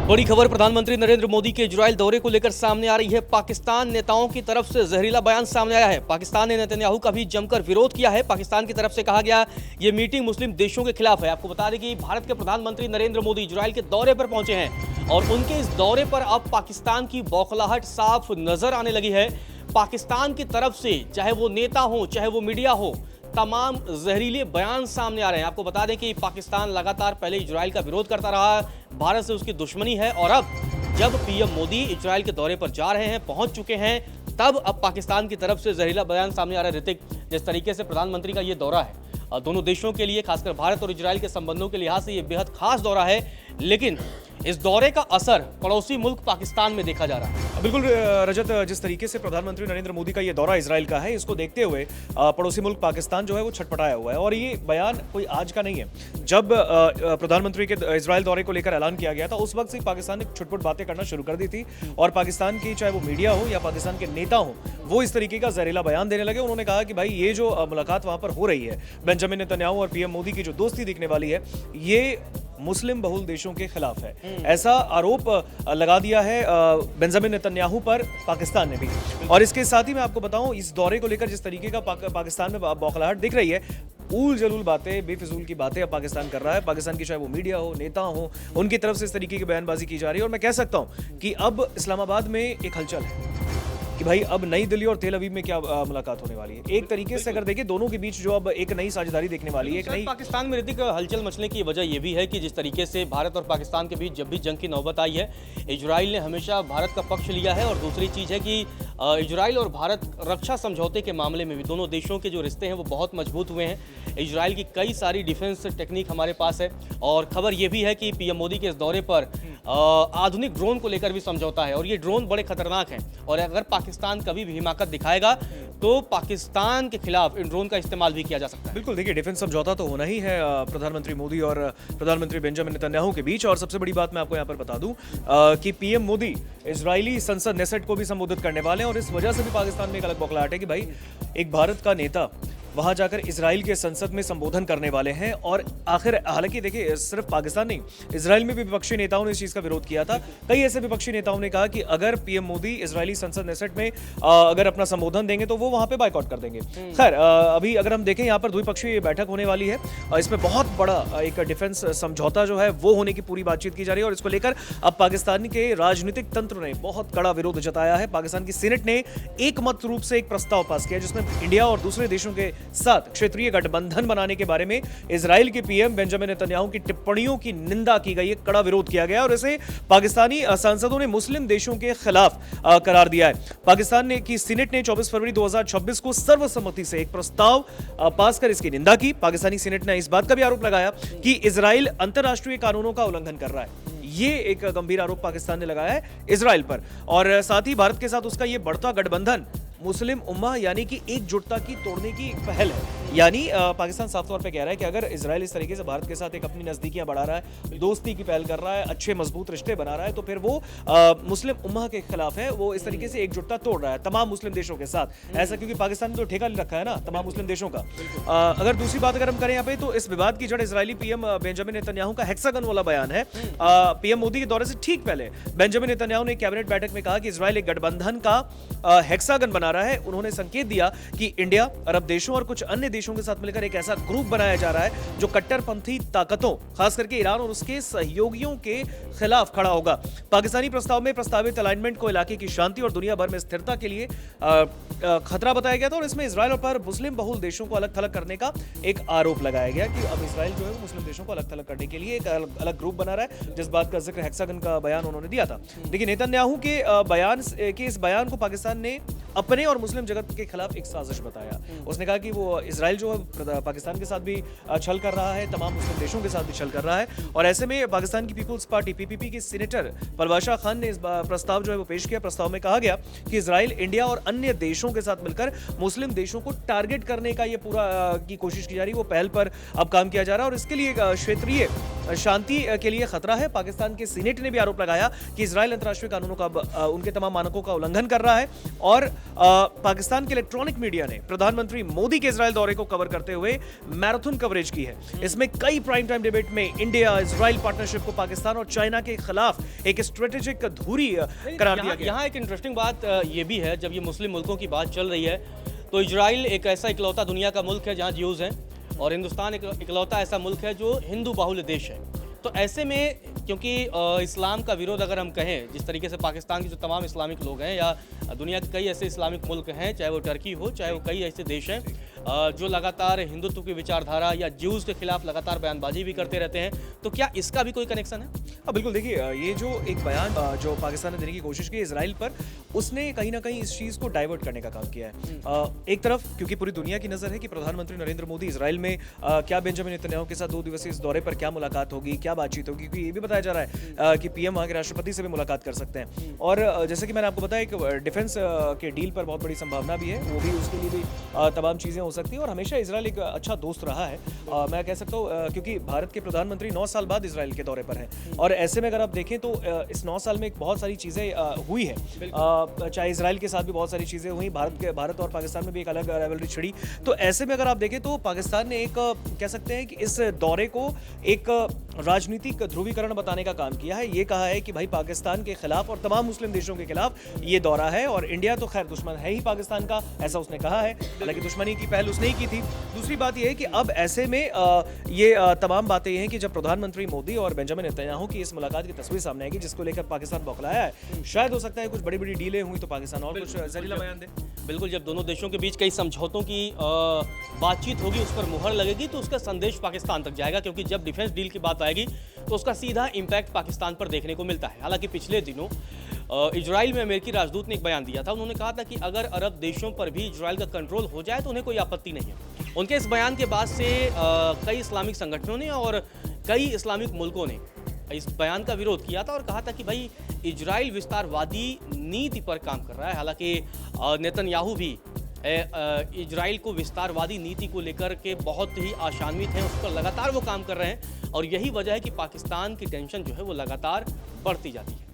बड़ी खबर प्रधानमंत्री नरेंद्र मोदी के इजरायल दौरे को लेकर सामने आ रही है। पाकिस्तान नेताओं की तरफ से जहरीला बयान सामने आया है। पाकिस्तान ने नेतन्याहू का भी जमकर विरोध किया है। पाकिस्तान की तरफ से कहा गया ये मीटिंग मुस्लिम देशों के खिलाफ है। आपको बता दें कि भारत के प्रधानमंत्री नरेंद्र मोदी इजरायल के दौरे पर पहुंचे हैं और उनके इस दौरे पर अब पाकिस्तान की बौखलाहट साफ नजर आने लगी है। पाकिस्तान की तरफ से चाहे वो नेता हो चाहे वो मीडिया हो, तमाम जहरीले बयान सामने आ रहे हैं। आपको बता दें कि पाकिस्तान लगातार पहले इजरायल का विरोध करता रहा, भारत से उसकी दुश्मनी है और अब जब पीएम मोदी इजरायल के दौरे पर जा रहे हैं, पहुंच चुके हैं, तब अब पाकिस्तान की तरफ से जहरीला बयान सामने आ रहा है। ऋतिक, जिस तरीके से प्रधानमंत्री का ये दौरा है, दोनों देशों के लिए, खासकर भारत और इजरायल के संबंधों के लिहाज से ये बेहद खास दौरा है, लेकिन इस दौरे का असर पड़ोसी मुल्क पाकिस्तान में देखा जा रहा है। बिल्कुल रजत, जिस तरीके से प्रधानमंत्री नरेंद्र मोदी का ये दौरा इजराइल का है, इसको देखते हुए पड़ोसी मुल्क पाकिस्तान जो है वो छटपटाया हुआ है। और ये बयान कोई आज का नहीं है। जब प्रधानमंत्री के इजराइल दौरे को लेकर ऐलान किया गया था, उस वक्त से पाकिस्तान ने छुटपुट बातें करना शुरू कर दी थी और पाकिस्तान की चाहे वो मीडिया हो या पाकिस्तान के नेता हो, वो इस तरीके का जहरीला बयान देने लगे। उन्होंने कहा कि भाई ये जो मुलाकात वहां पर हो रही है बेंजामिन नेतन्याहू और पीएम मोदी की जो दोस्ती दिखने वाली है, ये मुस्लिम बहुल देशों के खिलाफ है। ऐसा आरोप लगा दिया है बेंजामिन नेतन्याहू पर पाकिस्तान ने भी। और इसके साथ ही मैं आपको बताऊं, इस दौरे को लेकर जिस तरीके का पाकिस्तान में बौखलाहट दिख रही है, ऊल जलूल बातें, बेफिजूल की बातें अब पाकिस्तान कर रहा है। पाकिस्तान की चाहे वो मीडिया हो, नेता हो, उनकी तरफ से इस तरीके की बयानबाजी की जा रही है। और मैं कह सकता हूं कि अब इस्लामाबाद में एक हलचल है कि भाई अब नई दिल्ली और तेल अवीव में क्या मुलाकात होने वाली है। एक तरीके से अगर देखें, दोनों के बीच जो अब एक नई साझेदारी देखने वाली है, एक नई पाकिस्तान में ऋतिक हलचल मचने की वजह यह भी है कि जिस तरीके से भारत और पाकिस्तान के बीच जब भी जंग की नौबत आई है, इजराइल ने हमेशा भारत का पक्ष लिया है। और दूसरी चीज़ है कि इजराइल और भारत रक्षा समझौते के मामले में भी दोनों देशों के जो रिश्ते हैं वो बहुत मजबूत हुए हैं। इजराइल की कई सारी डिफेंस टेक्निक हमारे पास है और खबर ये भी है कि पीएम मोदी के इस दौरे पर आधुनिक ड्रोन को लेकर भी समझौता है और ये ड्रोन बड़े खतरनाक हैं और अगर पाकिस्तान कभी भी हिमाकत दिखाएगा तो पाकिस्तान के खिलाफ इन ड्रोन का इस्तेमाल भी किया जा सकता है। बिल्कुल, देखिए डिफेंस समझौता तो होना ही है प्रधानमंत्री मोदी और प्रधानमंत्री बेंजामिन नेतन्याहू के बीच। और सबसे बड़ी बात मैं आपको यहाँ पर बता दूं कि पीएम मोदी इजरायली संसद नेसेट को भी संबोधित करने वाले हैं और इस वजह से भी पाकिस्तान में एक अलग बौखलाहट है कि भाई एक भारत का नेता वहां जाकर इजराइल के संसद में संबोधन करने वाले हैं। और आखिर हालांकि देखिए, सिर्फ पाकिस्तान नहीं, इजराइल में भी विपक्षी नेताओं ने इस चीज का विरोध किया था। कई ऐसे विपक्षी नेताओं ने कहा कि अगर पीएम मोदी इजरायली संसद नेसेट में अगर अपना संबोधन देंगे तो वो वहां पे बायकॉट कर देंगे। खैर, अभी अगर हम देखें, यहाँ पर द्विपक्षीय बैठक होने वाली है, इसमें बहुत बड़ा एक डिफेंस समझौता जो है वो होने की पूरी बातचीत की जा रही है। और इसको लेकर अब पाकिस्तान के राजनीतिक तंत्र ने बहुत कड़ा विरोध जताया है। पाकिस्तान की सीनेट ने एकमत रूप से एक प्रस्ताव पास किया जिसमें इंडिया और दूसरे देशों के साथ क्षेत्रीय गठबंधन बनाने के बारे में इजराइल के पीएम बेंजामिन नेतन्याहू की टिप्पणियों की निंदा की गई है, कड़ा विरोध किया गया और इसे पाकिस्तानी सांसदों ने मुस्लिम देशों के खिलाफ करार दिया है। पाकिस्तान ने की सीनेट ने 24 फरवरी 2026 को सर्वसम्मति से एक प्रस्ताव पास कर इसकी निंदा की। पाकिस्तानी सीनेट ने इस बात का भी आरोप लगाया कि इजराइल अंतर्राष्ट्रीय कानूनों का उल्लंघन कर रहा है। ये एक गंभीर आरोप पाकिस्तान ने लगाया है इजराइल पर। और साथ ही भारत के साथ उसका ये बढ़ता गठबंधन मुस्लिम उम्मा यानी कि एकजुटता की तोड़ने की एक पहल है। यानी पाकिस्तान साफ तौर पे कह रहा है कि अगर इजराइल इस तरीके से भारत के साथ एक अपनी नजदीकियां बढ़ा रहा है, दोस्ती की पहल कर रहा है, अच्छे मजबूत रिश्ते बना रहा है, तो फिर वो मुस्लिम उम्मा के खिलाफ है। वो इस तरीके से एकजुटता तोड़ रहा है तमाम मुस्लिम देशों के साथ। ऐसा क्योंकि पाकिस्तान ने तो ठेका ले रखा है ना तमाम मुस्लिम देशों का। अगर दूसरी बात अगर हम करें यहाँ पे, तो इस विवाद की जड़ इजरायली पीएम बेंजामिन नेतन्याहू का हेक्सागन वाला बयान है। पीएम मोदी के दौरे से ठीक पहले बेंजामिन नेतन्याहू ने कैबिनेट बैठक में कहा कि इजराइल एक गठबंधन का हेक्सागन बना रहा है। उन्होंने संकेत दिया कि इंडिया, अरब देशों और कुछ अन्य देशों के साथ मिलकर एक ऐसा ग्रुप बनाया जा रहा है जो कट्टरपंथी ताकतों, खास करके ईरान और उसके सहयोगियों के खिलाफ खड़ा होगा। पाकिस्तानी प्रस्ताव में प्रस्तावित अलाइनमेंट को इलाके की शांति और दुनिया भर में स्थिरता के लिए खतरा बताया गया था और इसमें इजराइल पर मुस्लिम बहुल देशों को अलग थलग करने का एक आरोप लगाया गया कि अब इजराइल जो है वो मुस्लिम देशों को अलग थलग करने के लिए एक अलग ग्रुप बना रहा है, जिस बात का जिक्र हेक्सागन का बयान उन्होंने दिया था। लेकिन नेतन्याहू के इस बयान को पाकिस्तान ने अपने और मुस्लिम जगत के खिलाफ एक साजिश बताया। उसने कहा कि वो इजराइल जो है पाकिस्तान के साथ भी छल कर रहा है, तमाम मुस्लिम देशों के साथ भी छल कर रहा है। और ऐसे में पाकिस्तान की पीपुल्स पार्टी पीपीपी के सीनेटर पलवाशा खान ने इस प्रस्ताव जो है वो पेश किया। प्रस्ताव में कहा गया कि इजराइल, इंडिया और अन्य देशों के साथ मिलकर मुस्लिम देशों को टारगेट करने का ये पूरा की कोशिश की जा रही है, वो पहल पर अब काम किया जा रहा है और इसके लिए क्षेत्रीय शांति के लिए खतरा है। पाकिस्तान के सीनेट ने भी आरोप लगाया कि इजराइल अंतर्राष्ट्रीय कानूनों का उनके तमाम मानकों का उल्लंघन कर रहा है और पाकिस्तान के इलेक्ट्रॉनिक मीडिया ने प्रधानमंत्री मोदी के इजराइल दौरे को कवर करते हुए मैराथन कवरेज की है। इसमें कई प्राइम टाइम डिबेट में इंडिया इजराइल पार्टनरशिप को पाकिस्तान और चाइना के खिलाफ एक स्ट्रेटेजिक धुरी करार दिया गया। यहाँ एक इंटरेस्टिंग बात ये भी है, जब ये मुस्लिम मुल्कों की बात चल रही है तो इजराइल एक ऐसा इकलौता दुनिया का मुल्क है जहाँ ज्यूज हैं और हिंदुस्तान एक इकलौता ऐसा मुल्क है जो हिंदू बाहुल्य देश है। तो ऐसे में क्योंकि इस्लाम का विरोध अगर हम कहें, जिस तरीके से पाकिस्तान के जो तमाम इस्लामिक लोग हैं या दुनिया के कई ऐसे इस्लामिक मुल्क हैं, चाहे वो टर्की हो, चाहे वो कई ऐसे देश हैं जो लगातार हिंदुत्व की विचारधारा या ज्यूज के खिलाफ लगातार बयानबाजी भी करते रहते हैं, तो क्या इसका भी कोई कनेक्शन है? बिल्कुल, देखिए ये जो एक बयान जो पाकिस्तान ने देने की कोशिश की इजराइल पर, उसने कहीं ना कहीं इस चीज़ को डाइवर्ट करने का काम किया है। एक तरफ क्योंकि पूरी दुनिया की नज़र है कि प्रधानमंत्री नरेंद्र मोदी इजराइल में क्या बेंजामिन नेतन्याहू के साथ 2 दिवसीय इस दौरे पर क्या मुलाकात होगी, क्या बातचीत होगी, क्योंकि ये भी बताया जा रहा है कि पीएम वहाँ के राष्ट्रपति से भी मुलाकात कर सकते हैं। और जैसे कि मैंने आपको बताया, एक डिफेंस के डील पर बहुत बड़ी संभावना भी है, वो भी उसके लिए भी तमाम चीज़ें हो सकती हैं। और हमेशा इजराइल एक अच्छा दोस्त रहा है, मैं कह सकता हूँ, क्योंकि भारत के प्रधानमंत्री 9 साल बाद इजराइल के दौरे पर हैं। और ऐसे में अगर आप देखें तो इस 9 साल में बहुत सारी चीज़ें हुई है, चाहे इजराइल के साथ भी बहुत सारी चीज़ें हुई, भारत और पाकिस्तान में भी एक अलग राइवलरी छिड़ी। तो ऐसे में अगर आप देखें तो पाकिस्तान ने एक कह सकते हैं कि इस दौरे को एक राजनीतिक ध्रुवीकरण बताने का काम किया है। ये कहा है कि भाई पाकिस्तान के खिलाफ और तमाम मुस्लिम देशों के खिलाफ ये दौरा है और इंडिया तो खैर दुश्मन है ही पाकिस्तान का, ऐसा उसने कहा है, हालांकि दुश्मनी की पहल उसने ही की थी। दूसरी बात यह है कि अब ऐसे में ये तमाम बातें ये हैं कि जब प्रधानमंत्री मोदी और बेंजामिन नेतन्याहू की इस मुलाकात की तस्वीर सामने आएगी, जिसको लेकर पाकिस्तान बौखलाया है, शायद हो सकता है कुछ बड़ी बड़ी डीलें हुई तो पाकिस्तान और कुछ जहरीला बयान दे। बिल्कुल, जब दोनों देशों के बीच कई समझौतों की बातचीत होगी, उस पर मुहर लगेगी तो उसका संदेश पाकिस्तान तक जाएगा, क्योंकि जब डिफेंस डील की बात आएगी तो उसका सीधा इम्पैक्ट पाकिस्तान पर देखने को मिलता है। हालांकि पिछले दिनों इजराइल में अमेरिकी राजदूत ने एक बयान दिया था। उन्होंने कहा था कि अगर अरब देशों पर भी इजराइल का कंट्रोल हो जाए तो उन्हें कोई आपत्ति नहीं है। उनके इस बयान के बाद से कई इस्लामिक संगठनों ने और कई इस्लामिक मुल्कों ने इस बयान का विरोध किया था और कहा था कि भाई इजराइल विस्तारवादी नीति पर काम कर रहा है। हालांकि नेतन्याहू भी इजराइल को विस्तारवादी नीति को लेकर के बहुत ही आशान्वित हैं, उस पर लगातार वो काम कर रहे हैं और यही वजह है कि पाकिस्तान की टेंशन जो है वो लगातार बढ़ती जाती है।